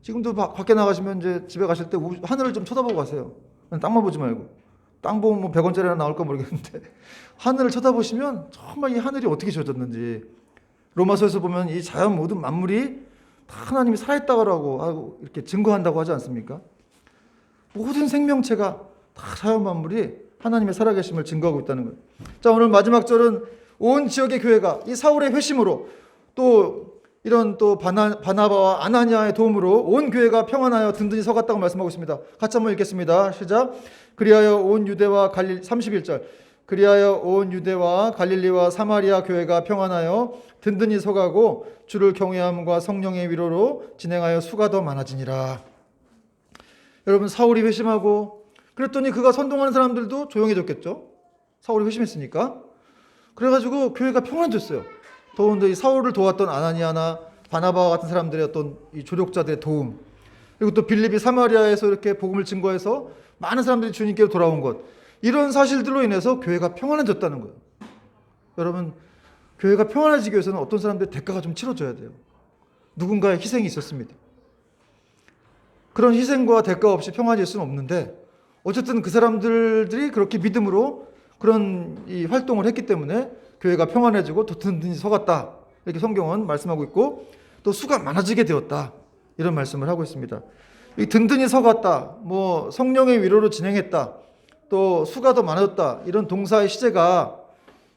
지금도 밖에 나가시면 이제 집에 가실 때 하늘을 좀 쳐다보고 가세요. 땅만 보지 말고. 땅 보면 뭐 100원짜리나 나올까 모르겠는데 하늘을 쳐다보시면 정말 이 하늘이 어떻게 지어졌는지. 로마서에서 보면 이 자연 모든 만물이 다 하나님이 살아있다고 하고 이렇게 증거한다고 하지 않습니까? 모든 생명체가 다 자연 만물이 하나님의 살아계심을 증거하고 있다는 거예요. 자, 오늘 마지막 절은 온 지역의 교회가 이 사울의 회심으로 또 이런 또 바나바와 아나니아의 도움으로 온 교회가 평안하여 든든히 서갔다고 말씀하고 있습니다. 같이 한번 읽겠습니다. 시작. 그리하여 온 유대와 갈릴리 31절. 그리하여 온 유대와 갈릴리와 사마리아 교회가 평안하여 든든히 서가고 주를 경외함과 성령의 위로로 진행하여 수가 더 많아지니라. 여러분 사울이 회심하고 그랬더니 그가 선동하는 사람들도 조용해졌겠죠. 사울이 회심했으니까. 그래가지고 교회가 평안해졌어요. 더운데 이 사울을 도왔던 아나니아나 바나바와 같은 사람들의 어떤 이 조력자들의 도움, 그리고 또 빌립이 사마리아에서 이렇게 복음을 증거해서 많은 사람들이 주님께로 돌아온 것, 이런 사실들로 인해서 교회가 평안해졌다는 거예요. 여러분 교회가 평안해지기 위해서는 어떤 사람들의 대가가 좀 치러져야 돼요. 누군가의 희생이 있었습니다. 그런 희생과 대가 없이 평안해질 수는 없는데 어쨌든 그 사람들이 그렇게 믿음으로 그런 이 활동을 했기 때문에 교회가 평안해지고 더 든든히 서갔다. 이렇게 성경은 말씀하고 있고 또 수가 많아지게 되었다. 이런 말씀을 하고 있습니다. 이 든든히 서갔다. 뭐 성령의 위로로 진행했다. 또 수가 더 많아졌다. 이런 동사의 시제가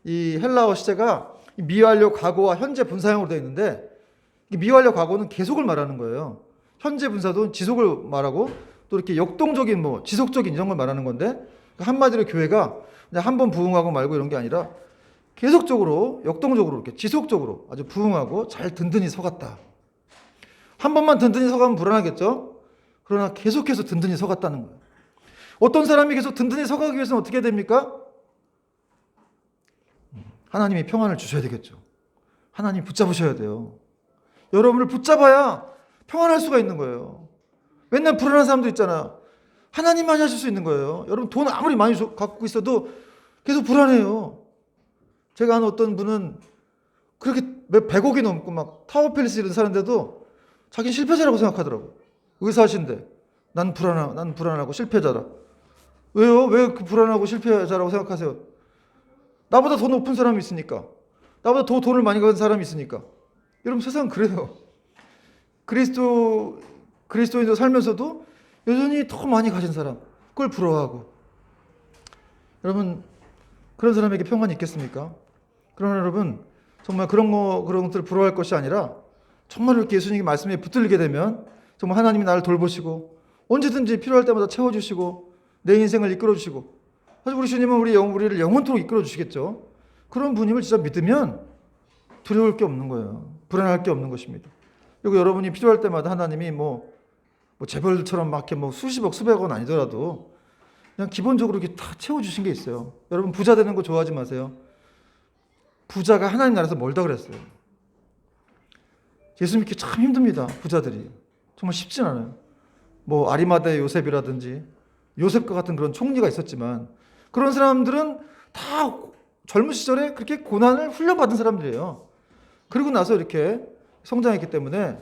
이 헬라어 시제가 미완료 과거와 현재 분사형으로 되어 있는데 이 미완료 과거는 계속을 말하는 거예요. 현재 분사도 지속을 말하고 또 이렇게 역동적인 지속적인 이런 걸 말하는 건데 한마디로 교회가 그냥 한 번 부흥하고 말고 이런 게 아니라 계속적으로 역동적으로 이렇게 지속적으로 아주 부흥하고 잘 든든히 서갔다. 한 번만 든든히 서가면 불안하겠죠. 그러나 계속해서 든든히 서갔다는 거예요. 어떤 사람이 계속 든든히 서가기 위해서는 어떻게 됩니까? 하나님이 평안을 주셔야 되겠죠. 하나님 붙잡으셔야 돼요. 여러분을 붙잡아야 평안할 수가 있는 거예요. 맨날 불안한 사람도 있잖아요. 하나님만이 하실 수 있는 거예요. 여러분 돈 아무리 많이 갖고 있어도 계속 불안해요. 제가 아는 어떤 분은 그렇게 몇 100억이 넘고 막 타워팰리스 이런 사는데도 자기는 실패자라고 생각하더라고. 의사신데 난 불안하고 실패자라. 왜요? 왜 그 불안하고 실패자라고 생각하세요? 나보다 더 높은 사람이 있으니까. 나보다 더 돈을 많이 가진 사람이 있으니까. 여러분 세상은 그래요. 그리스도인으로 살면서도 여전히 더 많이 가진 사람, 그걸 부러워하고. 여러분 그런 사람에게 평안이 있겠습니까? 그러나 여러분 정말 그런 것들을 부러워할 것이 아니라 정말 이렇게 예수님의 말씀에 붙들리게 되면 정말 하나님이 나를 돌보시고 언제든지 필요할 때마다 채워주시고 내 인생을 이끌어주시고 사실 우리 주님은 우리를 영원토록 이끌어주시겠죠. 그런 분임을 진짜 믿으면 두려울 게 없는 거예요. 불안할 게 없는 것입니다. 그리고 여러분이 필요할 때마다 하나님이 뭐 재벌처럼 막 이렇게 수십억 수백억 원 아니더라도 그냥 기본적으로 이렇게 다 채워주신 게 있어요. 여러분 부자 되는 거 좋아하지 마세요. 부자가 하나님 나라에서 멀다 그랬어요. 예수 믿기 참 힘듭니다. 부자들이. 정말 쉽진 않아요. 아리마다의 요셉이라든지 요셉과 같은 그런 총리가 있었지만 그런 사람들은 다 젊은 시절에 그렇게 고난을 훈련받은 사람들이에요. 그리고 나서 이렇게 성장했기 때문에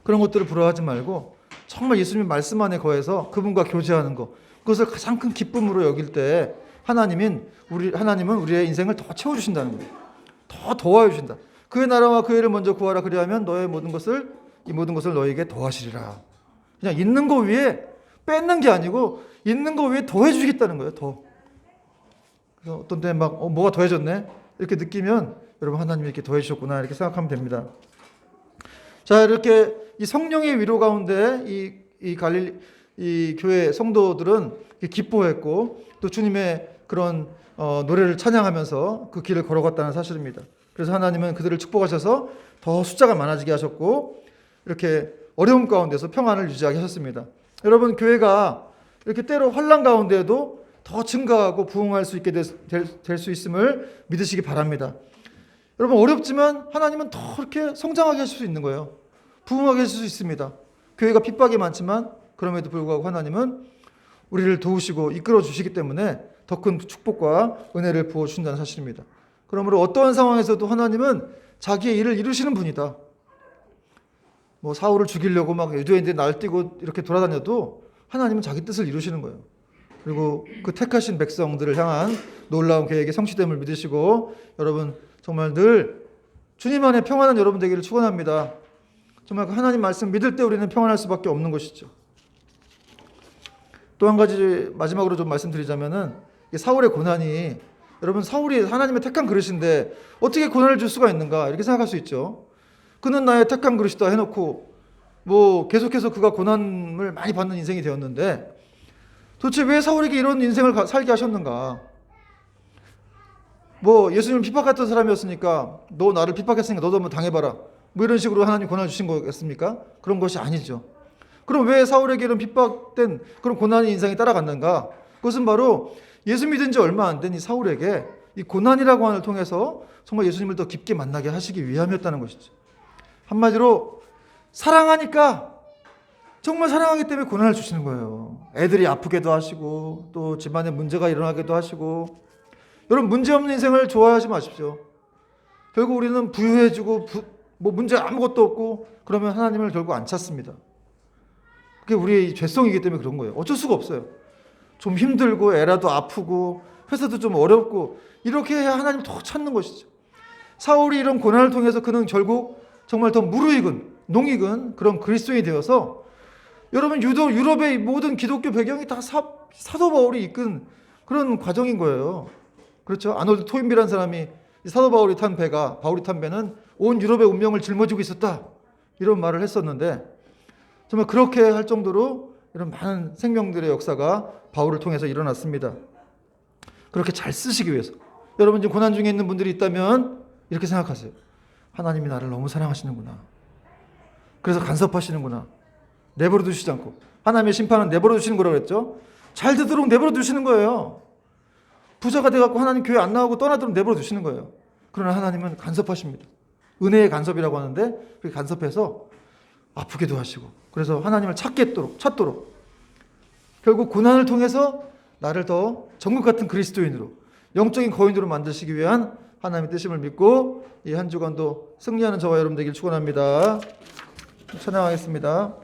그런 것들을 부러워하지 말고 정말 예수님 말씀 안에 거해서 그분과 교제하는 것, 그것을 가장 큰 기쁨으로 여길 때 하나님은 우리의 인생을 더 채워주신다는 거예요. 더 도와해 주신다. 그의 나라와 그의 일을 먼저 구하라. 그리하면 이 모든 것을 너희에게 더하시리라. 그냥 있는 거 위에 뺏는 게 아니고 있는 거 위에 더해 주시겠다는 거예요. 더. 그래서 어떤 때 뭐가 더해졌네 이렇게 느끼면 여러분 하나님이 이렇게 더해 주셨구나 이렇게 생각하면 됩니다. 자, 이렇게 이 성령의 위로 가운데 이 교회 성도들은 기뻐했고 또 주님의 그런 노래를 찬양하면서 그 길을 걸어갔다는 사실입니다. 그래서 하나님은 그들을 축복하셔서 더 숫자가 많아지게 하셨고 이렇게 어려움 가운데서 평안을 유지하게 하셨습니다. 여러분 교회가 이렇게 때로 환난 가운데에도 더 증가하고 부흥할 수 있게 될 수 있음을 믿으시기 바랍니다. 여러분 어렵지만 하나님은 더 이렇게 성장하게 하실 수 있는 거예요. 부흥하게 하실 수 있습니다. 교회가 핍박이 많지만 그럼에도 불구하고 하나님은 우리를 도우시고 이끌어 주시기 때문에 더 큰 축복과 은혜를 부어주신다는 사실입니다. 그러므로 어떠한 상황에서도 하나님은 자기의 일을 이루시는 분이다. 사울을 죽이려고 막 유대인들이 날뛰고 이렇게 돌아다녀도 하나님은 자기 뜻을 이루시는 거예요. 그리고 그 택하신 백성들을 향한 놀라운 계획의 성취됨을 믿으시고 여러분 정말 늘 주님 안에 평안한 여러분 되기를 축원합니다. 정말 그 하나님 말씀 믿을 때 우리는 평안할 수밖에 없는 것이죠. 또 한 가지 마지막으로 좀 말씀드리자면은 사울의 고난이 여러분 사울이 하나님의 택한 그릇인데 어떻게 고난을 줄 수가 있는가 이렇게 생각할 수 있죠. 그는 나의 택한 그릇이다 해놓고 계속해서 그가 고난을 많이 받는 인생이 되었는데 도대체 왜 사울에게 이런 인생을 살게 하셨는가? 예수님을 핍박했던 사람이었으니까 너 나를 핍박했으니까 너도 한번 당해봐라. 이런 식으로 하나님 고난을 주신 거겠습니까? 그런 것이 아니죠. 그럼 왜 사울에게 이런 핍박된 그런 고난의 인생이 따라갔는가? 그것은 바로 예수 믿은 지 얼마 안 된 이 사울에게 이 고난이라고 하는 걸 통해서 정말 예수님을 더 깊게 만나게 하시기 위함이었다는 것이죠. 한마디로 사랑하니까 정말 사랑하기 때문에 고난을 주시는 거예요. 애들이 아프게도 하시고 또 집안에 문제가 일어나기도 하시고 여러분 문제 없는 인생을 좋아하지 마십시오. 결국 우리는 부유해지고 문제 아무것도 없고 그러면 하나님을 결국 안 찾습니다. 그게 우리의 죄성이기 때문에 그런 거예요. 어쩔 수가 없어요. 좀 힘들고 애라도 아프고 회사도 좀 어렵고 이렇게 해야 하나님을 더 찾는 것이죠. 사울이 이런 고난을 통해서 그는 결국 정말 더 농익은 그런 그리스도인이 되어서 여러분 유럽의 모든 기독교 배경이 다 사도 바울이 이끈 그런 과정인 거예요. 그렇죠? 아놀드 토인비라는 사람이 사도 바울이 탄 배는 온 유럽의 운명을 짊어지고 있었다. 이런 말을 했었는데 정말 그렇게 할 정도로 이런 많은 생명들의 역사가 바울을 통해서 일어났습니다. 그렇게 잘 쓰시기 위해서 여러분 지금 고난 중에 있는 분들이 있다면 이렇게 생각하세요. 하나님이 나를 너무 사랑하시는구나. 그래서 간섭하시는구나. 내버려 두시지 않고. 하나님의 심판은 내버려 두시는 거라고 그랬죠. 잘 되도록 내버려 두시는 거예요. 부자가 돼갖고 하나님 교회 안 나오고 떠나도록 내버려 두시는 거예요. 그러나 하나님은 간섭하십니다. 은혜의 간섭이라고 하는데 그렇게 간섭해서 아프게도 하시고, 그래서 하나님을 찾도록 결국 고난을 통해서 나를 더 정국 같은 그리스도인으로, 영적인 거인으로 만드시기 위한 하나님의 뜻임을 믿고 이 한 주간도 승리하는 저와 여러분 되길 축원합니다. 찬양하겠습니다.